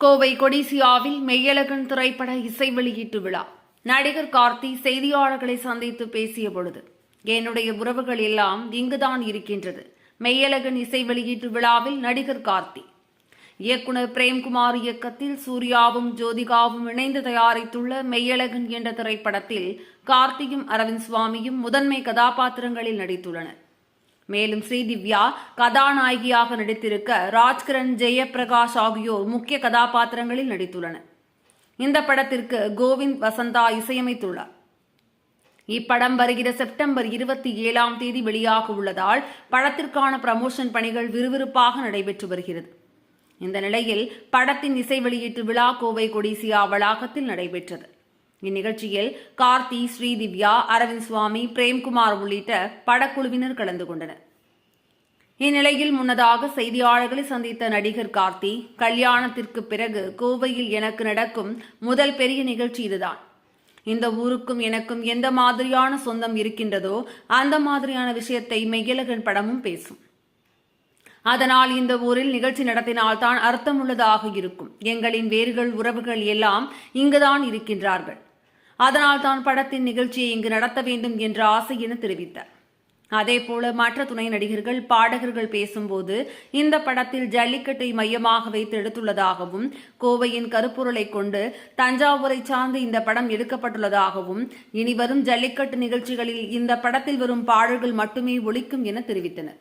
கோவை கொடிசியாவில் மெய்யழகன் திரைப்பட இசை வெளியீட்டு விழா. நடிகர் கார்த்தி செய்தியாளர்களை சந்தித்து பேசிய பொழுது, என்னுடைய உறவுகள் எல்லாம் இங்குதான் இருக்கின்றது. மெய்யழகன் இசை வெளியீட்டு விழாவில் நடிகர் கார்த்தி, இயக்குனர் பிரேம்குமார் இயக்கத்தில் சூர்யாவும் ஜோதிகாவும் இணைந்து தயாரித்துள்ள மெய்யழகன் என்ற திரைப்படத்தில் கார்த்தியும் அரவிந்த் சுவாமியும் முதன்மை கதாபாத்திரங்களில் நடித்துள்ளனர். மேலும் ஸ்ரீதிவ்யா கதாநாயகியாக நடித்திருக்க ராஜ்கிரண், ஜெயபிரகாஷ் ஆகியோர் முக்கிய கதாபாத்திரங்களில் நடித்துள்ளனர். இந்த படத்திற்கு கோவிந்த் வசந்தா இசையமைத்துள்ளார். இப்படம் வருகிற செப்டம்பர் 27 வெளியாக உள்ளதால் படத்திற்கான ப்ரமோஷன் பணிகள் விறுவிறுப்பாக நடைபெற்று வருகிறது. இந்த நிலையில் படத்தின் இசை வெளியீட்டு விழா கோவை கொடிசியா வளாகத்தில் நடைபெற்றது. இந்நிகழ்ச்சியில் கார்த்தி, ஸ்ரீதிவ்யா, அரவிந்த் சுவாமி, பிரேம்குமார் உள்ளிட்ட படக்குழுவினர் கலந்து கொண்டனர். இந்நிலையில் முன்னதாக செய்தியாளர்களை சந்தித்த நடிகர் கார்த்தி, கல்யாணத்திற்கு பிறகு கோவையில் எனக்கு நடக்கும் முதல் பெரிய நிகழ்ச்சி இதுதான். இந்த ஊருக்கும் எனக்கும் எந்த மாதிரியான சொந்தம் இருக்கின்றதோ அந்த மாதிரியான விஷயத்தை மெய்யழகன் படமும் பேசும். அதனால் இந்த ஊரில் நிகழ்ச்சி நடத்தினால்தான் அர்த்தமுள்ளதாக இருக்கும். எங்களின் வேர்கள், உறவுகள் எல்லாம் இங்குதான் இருக்கின்றார்கள். அதனால் தான் படத்தின் நிகழ்ச்சியை இங்கு நடத்த வேண்டும் என்ற ஆசை என தெரிவித்தார். அதேபோல மற்ற துணை நடிகர்கள், பாடகர்கள் பேசும்போது இந்த படத்தில் ஜல்லிக்கட்டை மையமாக வைத்து எடுத்துள்ளதாகவும், கோவையின் கருப்பொருளை கொண்டு தஞ்சாவூரை சார்ந்து இந்த படம் எடுக்கப்பட்டுள்ளதாகவும், இனி வரும் ஜல்லிக்கட்டு நிகழ்ச்சிகளில் இந்த படத்தில் வரும் பாடல்கள் மட்டுமே ஒலிக்கும் என தெரிவித்தனர்.